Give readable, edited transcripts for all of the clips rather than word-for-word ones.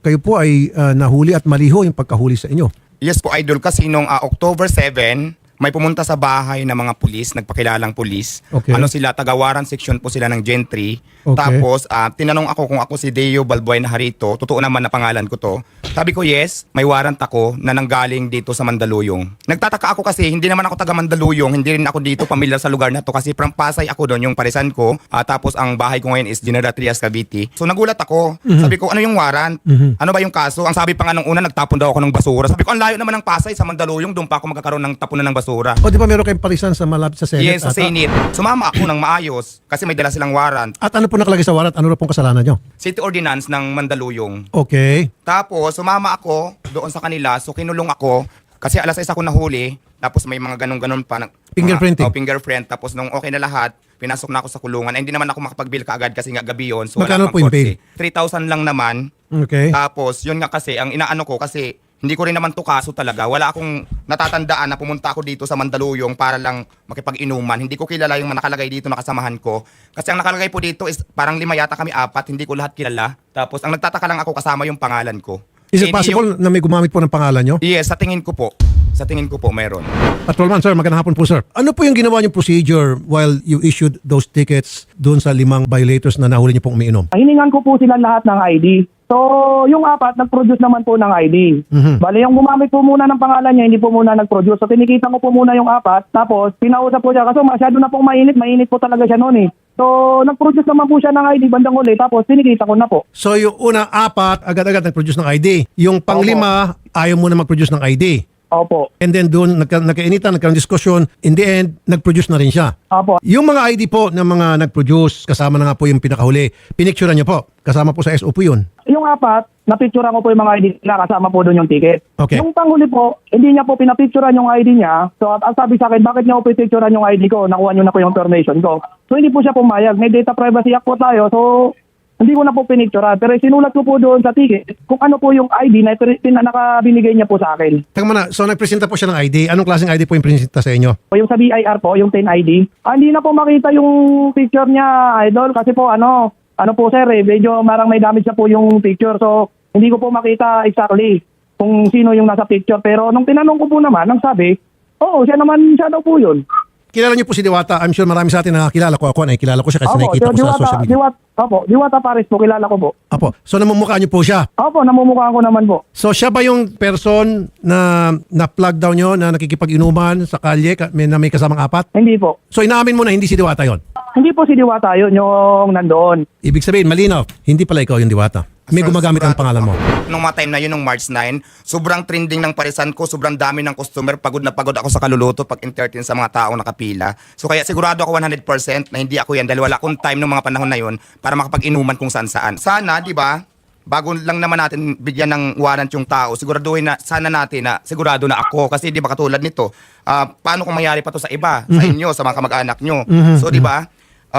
kayo po ay nahuli at maliho yung pagkahuli sa inyo. Yes po, Idol. Kasi nung October 7, may pumunta sa bahay ng mga pulis, nagpakilalang pulis. Okay. Ano sila, taga-Waran section po sila ng Gentry. Okay. Tapos, tinanong ako kung ako si Deo Balbuay na Harito. Totoo naman na pangalan ko to. Sabi ko, yes, may warrant ako na nanggaling dito sa Mandaluyong. Nagtataka ako kasi hindi naman ako taga Mandaluyong, hindi rin ako dito pamilyar sa lugar na to kasi from Pasay ako doon, yung parisan ko. Tapos ang bahay ko ngayon is General Trias, Cavite. So nagulat ako. Sabi ko, ano yung warrant? Ano ba yung kaso? Ang sabi pa nga nung una, nagtapon daw ako ng basura. Sabi ko, ang layo naman ng Pasay sa Mandaluyong, doon pa ako magkakaroon ng tapunan ng basura. O di ba meron kayong parisan sa malapit sa Senate? Yes, sa Senate. Sumama ako ng maayos kasi may dala silang warrant. At ano po nakalagay sa warrant? Ano na pong kasalanan nyo? City Ordinance ng Mandaluyong. Okay. Tapos, sumama ako doon sa kanila. So, kinulong ako. Kasi alas 6 ako nahuli. Tapos, may mga ganun-ganun pa. Fingerprinting? Fingerprint. Tapos, nung okay na lahat, pinasok na ako sa kulungan. Hindi naman ako makapag-bill kaagad kasi nga gabi yun. So, Magkano wala po pang yung bail? kotse. 3,000 lang naman. Okay. Tapos, yun nga kasi, ang inaano ko kasi hindi ko rin naman to kaso talaga. Wala akong natatandaan na pumunta ako dito sa Mandaluyong para lang makipag-inuman. Hindi ko kilala yung nakalagay dito na kasamahan ko. Kasi ang nakalagay po dito is parang 5 yata kami, 4. Hindi ko lahat kilala. Tapos, ang nagtataka lang ako kasama yung pangalan ko. Is it Hindi possible na may gumamit po ng pangalan nyo? Yes, sa tingin ko po. Sa tingin ko po, meron. Patrolman, sir, magandang hapon po, sir. Ano po yung ginawa niyong procedure while you issued those tickets doon sa 5 violators na nahuli niyo pong umiinom? Hiningan ko po sila lahat ng ID. So, yung 4, nag-produce naman po ng ID. Bale, yung gumamit po muna ng pangalan niya, hindi po muna nag-produce. So, tinikita ko po muna yung 4, tapos pinausap po siya. Kasi masyado na pong mainit po talaga siya noon eh. So, nag-produce naman po siya ng ID bandang uli, tapos tinikita ko na po. So yung unang 4, agad-agad nag-produce ng ID. Yung pang-5, ayaw mo na mag-produce ng ID. Opo. And then doon, nagkainitan, nagkaroon diskusyon. In the end, nag-produce na rin siya. Opo. Yung mga ID po ng mga nag-produce, kasama na nga po yung pinakahuli, pinicturean niyo po. Kasama po sa SOP yun. Yung 4, napicturean ko po yung mga ID na kasama po doon yung ticket. Okay. Yung panghuli po, hindi niya po pinapicturean yung ID niya. So, at sabi sa akin, bakit niya po pinapicturean yung ID ko? Nakuha niyo na po yung information ko. So, hindi po siya pumayag. May data privacy act po tayo. So, hindi ko na po pinicturean. Pero sinulat ko po doon sa ticket kung ano po yung ID na nakabinigay niya po sa akin. Teka muna, so nagpresenta po siya ng ID. Anong klaseng ID po yung presenta sa inyo? O yung sa BIR po, yung 10 ID. Hindi na po makita yung picture niya, idol. Kasi po, ano po sir, medyo marang may damage na po yung picture. So, hindi ko po makita exactly kung sino yung nasa picture. Pero nung tinanong ko po naman, ang sabi, oo, siya daw po yun. Kilala niyo po si Diwata. I'm sure marami sa atin nakakilala ko. Ako kilala ko siya kasi nakikita ko sa social media. Diwata Paris po, kilala ko po. Apo, so namumukha niyo po siya. Opo, namumukhaan ko naman po. So siya ba yung person na na-plug down nyo na nakikipag-inuman sa kalye na may kasamang 4? Hindi po. So inamin mo na hindi si Diwata yon. Hindi po si Diwata yun, yung nandoon. Ibig sabihin, malinaw, hindi pala ikaw yung Diwata. May gumagamit ang pangalan mo. Nung mga time na yun, nung March 9, sobrang trending ng parisan ko, sobrang dami ng customer, pagod na pagod ako sa kaluluto pag entertain sa mga taong nakapila. So kaya sigurado ako 100% na hindi ako yan dahil wala akong time nung mga panahon na yun para makapag-inuman kung saan-saan. Sana, di ba, bago lang naman natin bigyan ng warrant yung tao, siguraduhin na sana natin na sigurado na ako. Kasi di ba katulad nito, paano kung mangyari pa to sa iba, sa inyo, sa mga kamag-anak nyo. So di ba,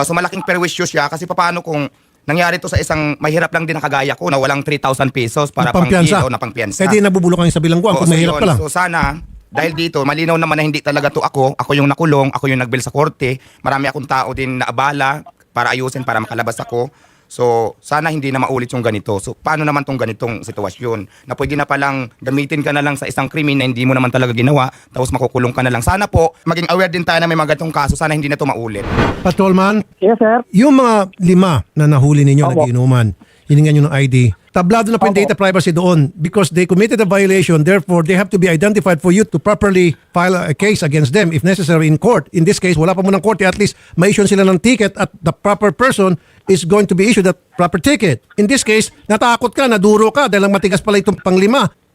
so malaking perwisyo siya kasi paano kung nangyari to sa isang mahirap lang din na kagaya ko na walang 3,000 pesos para Pampiyansa. pang-kilo na pangpiyansa. Kaya di nabubulok kayo sa bilangguan kung mahirap yun. ka lang. So sana, dahil dito, malinaw naman na hindi talaga to ako yung nakulong, ako yung nagbil sa korte, marami akong tao din na abala para ayusin, para makalabas ako. So, sana hindi na maulit yung ganito. So, paano naman tong ganitong sitwasyon? Na pwede na palang gamitin ka na lang sa isang krimen na hindi mo naman talaga ginawa, tapos makukulong ka na lang. Sana po, maging aware din tayo na may mga ganitong kaso. Sana hindi na to maulit. Patrolman, Yes, sir. yung mga 5 na nahuli ninyo, Opo. nagiinuman, hiningan nyo ng ID, tablado na po yung Opo. data privacy doon because they committed a violation. Therefore, they have to be identified for you to properly file a case against them if necessary in court. In this case, wala pa munang korte. At least, ma-issue sila ng ticket at the proper person is going to be issued that proper ticket. In this case, natakot ka, naduro ka dahil lang matigas pala itong pang-5.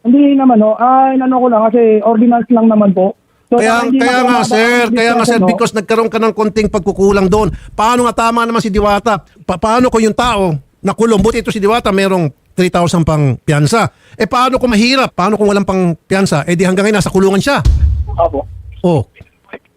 Hindi naman, inano ko lang kasi ordinance lang naman po. So, Kaya hindi nga na po sir, no? because nagkaroon ka ng konting pagkukulang doon. Paano nga tama naman si Diwata? Paano kung yung tao nakulong? Buti ito si Diwata merong 3,000 pang piyansa. Paano kung mahirap? Paano kung walang pang piyansa? Di hanggang ngayon nasa kulungan siya. Opo. Oh.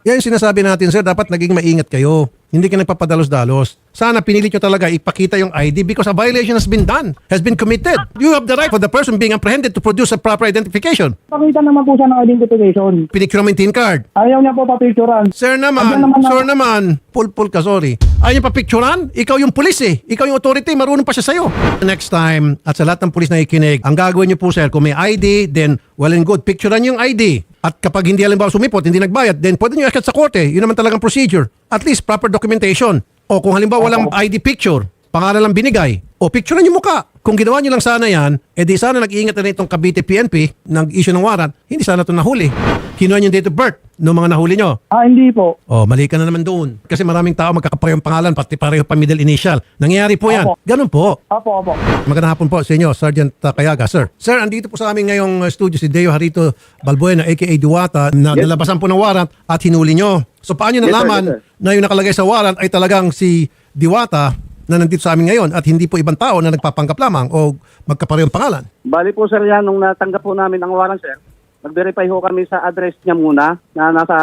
Yan yung sinasabi natin sir, dapat naging maingat kayo. Hindi ka nagpapadalos-dalos. Sana pinilit nyo talaga ipakita yung ID because a violation has been done, has been committed. You have the right for the person being apprehended to produce a proper identification. Pakita naman po siya ng identification. Pinicture mo yung tin card. Ayaw niya po papicturan. Sir Andyan naman, naman sir naman, pulpul ka, sorry. Ayaw niyo papicturan? Ikaw yung pulis eh. Ikaw yung authority, marunong pa siya sa'yo. Next time, at sa lahat ng pulis na ikinig, ang gagawin niyo po sir, kung may ID, then well and good, picturean yung ID. At kapag hindi halimbawa sumipot, hindi nagbayad, then pwede niyo akit sa korte. Yun naman talagang procedure. At least proper documentation. O kung halimbawa walang ID picture, pangalan lang binigay, o picturean yung mukha. Kung ginawa niyo lang sana yan, edi sana nag-iingat na itong Cavite PNP, nag-issue ng warrant, hindi sana ito nahuli. Kinuha yung date of birth ng mga nahuli nyo. Hindi po. Oh, mali ka na naman doon. Kasi maraming tao magkakaparehong pangalan, pati pareho pa middle initial. Nangyayari po yan. Opo. Ganun po. Opo. Magandang hapon po sa inyo, Sergeant Kayaga. Sir, andito po sa amin ngayong studio si Deo Harito Balbuena, aka Diwata, na nalabasan po ng warrant at hinuli nyo. So paano nyo nalaman na yung nakalagay sa warrant ay talagang si Diwata na nandito sa amin ngayon at hindi po ibang tao na nagpapanggap lamang o magkaparehong pangalan? Bali po sir yan, nung natanggap po namin ang warrant sir, nag-verify ho kami sa address niya muna na nasa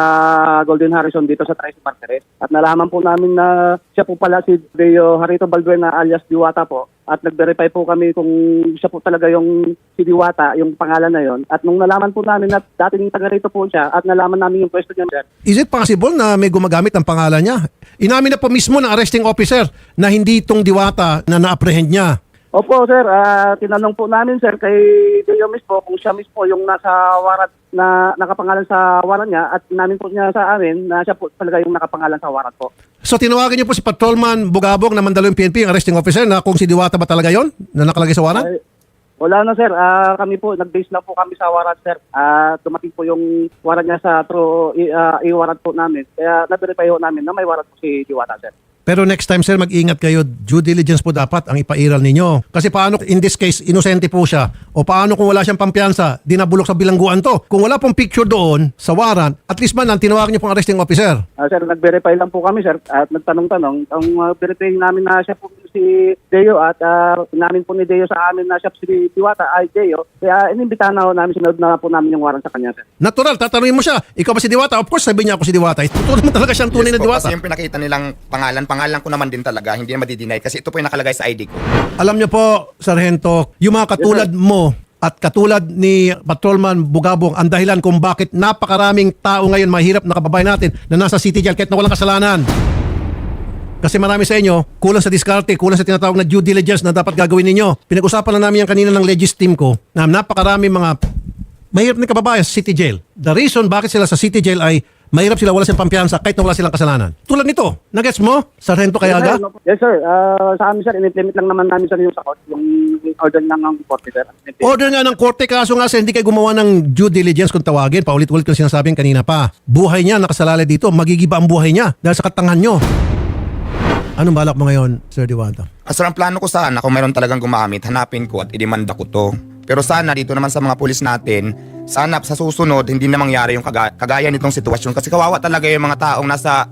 Golden Harrison dito sa Tracy Martires. At nalaman po namin na siya po pala si Deo Harito Balbuena alias Diwata po. At nag-verify po kami kung siya po talaga yung si Diwata, yung pangalan na yon. At nung nalaman po namin na dating taga rito po siya at nalaman namin yung pwesto niya sir. Is it possible na may gumagamit ng pangalan niya? Inamin na po mismo ng arresting officer na hindi itong Diwata na na-apprehend niya. Opo sir, tinanong po namin sir kay Deo mismo kung siya mismo yung nasa warrant na nakapangalan sa warrant niya at namin po niya sa amin na siya po talaga yung nakapangalan sa warrant po. So tinawagan niyo po si Patrolman Bugabong na Mandaluyong PNP, ang arresting officer, na kung si Diwata ba talaga yon na nakalagay sa warrant? Ay, wala na sir, kami po, nag-base lang po kami sa warrant sir. Dumating po yung warrant niya sa through i-warrant po namin. Kaya na-verify po namin na may warrant po si Diwata sir. Pero next time sir, mag-ingat kayo. Due diligence po dapat ang ipairal ninyo. Kasi paano in this case, inosente po siya? O paano kung wala siyang pampiyansa, dinabulok sa bilangguan to? Kung wala pong picture doon sa warrant, at least man lang tinawagan niyo pong arresting officer. Sir, nag-verify lang po kami sir at nagtanong-tanong. Ang verify namin na siya po si Deo at namin po ni Deo sa amin na siya po si Diwata ay Deo. Kaya inimbitahan na namin, sinunod na po namin yung warrant sa kanya sir. Natural, tatanungin mo siya, ikaw ba si Diwata? Of course, sabi niya ako si Diwata. Totoo naman talaga siyang tunay na po, Diwata. kasi yung pinakita nilang pangalan ko naman din talaga, hindi na madidinay kasi ito po yung nakalagay sa ID ko. Alam niyo po, Sargento, yung mga katulad mo at katulad ni Patrolman Bugabong ang dahilan kung bakit napakaraming tao ngayon mahirap na kababayan natin na nasa city jail kahit na walang kasalanan. Kasi marami sa inyo, kulang sa diskarte, kulang sa tinatawag na due diligence na dapat gagawin ninyo. Pinag-usapan na namin yan kanina ng Legis team ko na napakarami mga mahirap na kababayan sa city jail. The reason bakit sila sa city jail ay mahirap sila, wala silang pampiyansa kahit na wala silang kasalanan. Tulad nito, nagets mo, Sargento Kayaga? Yes sir, sa amin sir, in-implement lang naman namin sir yung sakot, yung order lang ng korte sir. Order nga ng korte, kaso nga sir, hindi kayo gumawa ng due diligence kung tawagin. Paulit-ulit ko sinasabi kanina pa. Buhay niya, nakasalalay dito, magigiba ang buhay niya dahil sa katangahan nyo. Anong balak mo ngayon, Sir Diwata? Sir, ang plano ko sana, kung meron talagang gumamit, hanapin ko at idemanda ko to. Pero sana dito naman sa mga pulis natin, sana sa susunod hindi na mangyari yung kagaya nitong sitwasyon. Kasi kawawa talaga yung mga taong nasa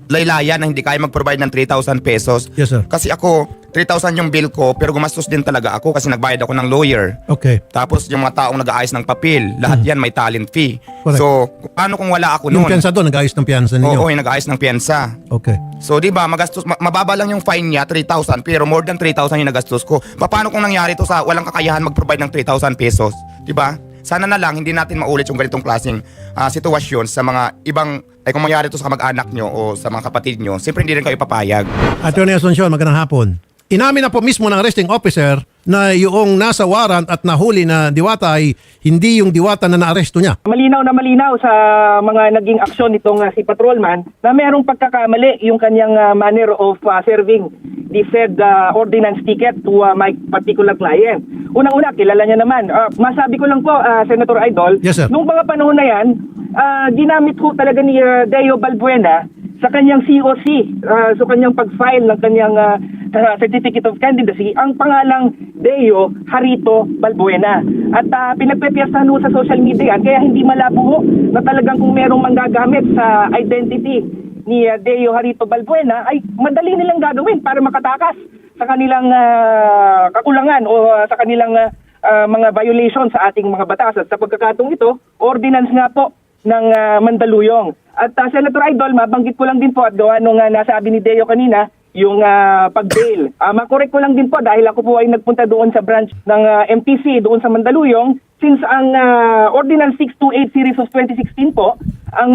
laylayan na hindi kaya mag-provide ng 3,000 pesos. Yes, sir. Kasi ako, 3,000 yung bill ko, pero gumastos din talaga ako kasi nagbayad ako ng lawyer. Okay. Tapos yung mga taong nag-aayos ng papel, lahat yan may talent fee. Correct. So, paano kung wala ako Yung noon? piyansa doon, nag-ayos ng piyansa ninyo. Oo, yung nag-aayos ng piyansa. Okay. So, di ba, magastos, mababa lang yung fine niya, 3,000, pero more than 3,000 yung nagastos ko. Paano kung nangyari to sa walang kakayahan mag-provide ng 3,000 pesos? Di ba? Sana na lang hindi natin maulit yung ganitong klaseng sitwasyon sa mga ibang, ay kung mangyari to sa kamag-anak nyo o sa mga kapatid nyo, siyempre hindi rin kayo papayag. Attorney Asuncion, magandang hapon. Inamin na po mismo ng arresting officer na yung nasa warrant at nahuli na Diwata ay hindi yung Diwata na naaresto niya. Malinaw sa mga naging aksyon nitong si Patrolman na mayroong pagkakamali yung kanyang manner of serving the said ordinance ticket to my particular client. Unang-una, kilala niya naman. Masabi ko lang po, Senator Idol, Yes, sir. nung mga panahon na yan, ginamit ko talaga ni Deo Balbuena sa kanyang COC, sa kanyang pag-file ng kanyang Certificate of Candidacy, ang pangalang Deo Harito Balbuena. At pinagpepiyasahan ho sa social media yan, kaya hindi malabo ho na talagang kung merong manggagamit sa identity ni Deo Harito Balbuena, ay madali nilang gagawin para makatakas sa kanilang kakulangan o sa kanilang mga violation sa ating mga batas. At sa pagkakataong ito, ordinance nga po ng Mandaluyong. At Senator Idol, mabanggit ko lang din po at gawa nung nasabi ni Deo kanina, yung pag-bail. Makorek ko lang din po dahil ako po ay nagpunta doon sa branch ng MTC doon sa Mandaluyong. Since ang Ordinance 628 Series of 2016 po, ang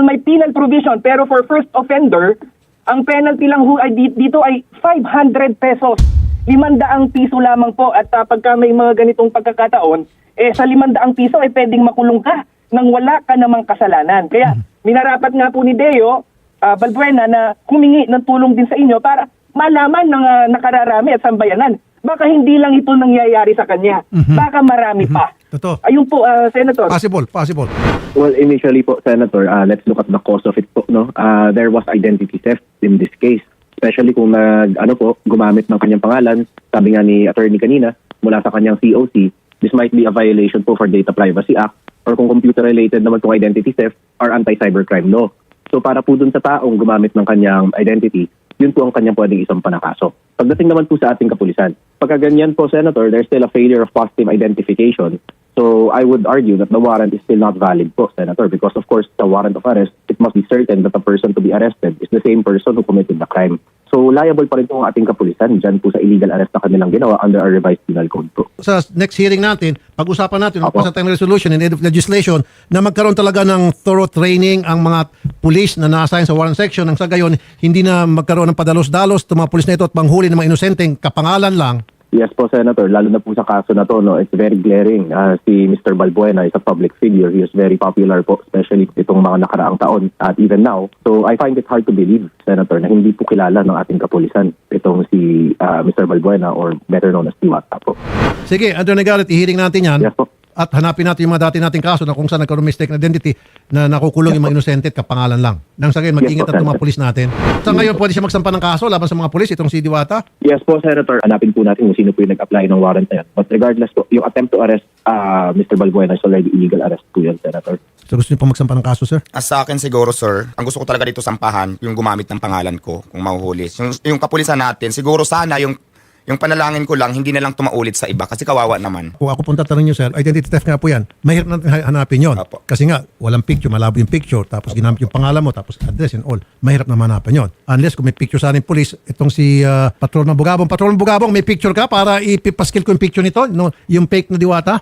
may penal provision pero for first offender, ang penalty lang ay dito ay 500 pesos. 500 piso lamang po at pagka may mga ganitong pagkakataon, sa 500 piso ay pwedeng makulong ka nang wala ka namang kasalanan. Kaya minarapat nga po ni Deo Balbuena na humingi ng tulong din sa inyo para malaman ng nakararami at sambayanan. Baka hindi lang ito nangyayari sa kanya. Baka marami pa. Totoo. Ayun po, Senator. Possible. Well, initially po, Senator, let's look at the cause of it po. No? There was identity theft in this case. Especially kung gumamit ng kanyang pangalan, sabi nga ni attorney kanina, mula sa kanyang COC, this might be a violation po for Data Privacy Act or kung computer-related naman kung identity theft or anti-cybercrime law. So para po dun sa taong gumamit ng kanyang identity, yun po ang kanyang pwedeng isang panakaso. Pagdating naman po sa ating kapulisan, pagka ganyan po, Senator, there's still a failure of positive identification. So I would argue that the warrant is still not valid po, Senator, because of course the warrant of arrest, it must be certain that the person to be arrested is the same person who committed the crime. So liable pa rin po ang ating kapulisan dyan po sa illegal arrest na kanilang ginawa under our revised penal code po. Sa next hearing natin, pag-usapan natin, Apo. magpasa tayong resolution and legislation na magkaroon talaga ng thorough training ang mga pulis na na-assign sa warrant section nang sa gayon, hindi na magkaroon ng padalos-dalos ng mga pulis na ito at manghuli ng mga inosenteng kapangalan lang. Yes po, Senator. Lalo na po sa kaso na to, no, it's very glaring. Si Mr. Balbuena is a public figure. He is very popular po, especially itong mga nakaraang taon at even now. So I find it hard to believe, Senator, na hindi po kilala ng ating kapulisan itong si Mr. Balbuena or better known as Diwata po. Sige, Andrew Negalit, i-hearing natin yan. Yes po. At hanapin natin yung mga dati nating kaso na kung saan nagkaroon mistaken identity na nakukulong yung mga inosente at kapangalan lang. Nang sa gayon, mag-ingat Yes, ang mga Senator. pulis natin. Sa ngayon, pwede siya magsampa ng kaso laban sa mga pulis, itong si Diwata. Yes po, Senator. Hanapin po natin kung sino po yung nag-apply ng warrant na yan. But regardless po, yung attempt to arrest Mr. Balbuena is already illegal arrest po yan, Senator. So gusto niyo pa magsampa ng kaso, sir? Sa akin siguro, sir, ang gusto ko talaga dito sampahan, yung gumamit ng pangalan ko kung mahuhuli. Yung kapulisan natin, siguro sana yung panalangin ko lang, hindi na lang tumaulit sa iba kasi kawawa naman. Kung ako pong tatanungin niyo, sir, identity theft nga po yan. Mahirap natin hanapin yon. Apo. Kasi nga, walang picture, malabo yung picture, tapos ginamit yung pangalan mo, tapos address and all. Mahirap na hanapin yon. Unless kung may picture sa ating police, itong si Patrol Bugabong. Patrol Bugabong, may picture ka para ipaskill ko yung picture nito, no, yung fake na Diwata?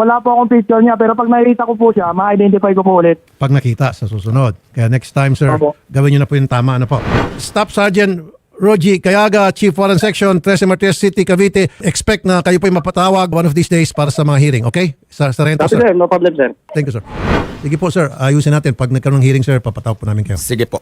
Wala po akong picture niya pero pag nakita ko po siya, ma-identify ko po ulit. Pag nakita sa susunod. Kaya next time, sir, Apo. gawin niyo na po yung tama. Ano po? Staff Sergeant Rogie Cayaga, Chief Warrant Section, 13 Martirez City, Cavite. Expect na kayo po yung mapatawag one of these days para sa mga hearing. Okay? Sa rento, sir. No problem, sir. Thank you, sir. Sige po, sir. Ayusin natin. Pag nagkaroon ng hearing, sir, papatawag po namin kayo. Sige po.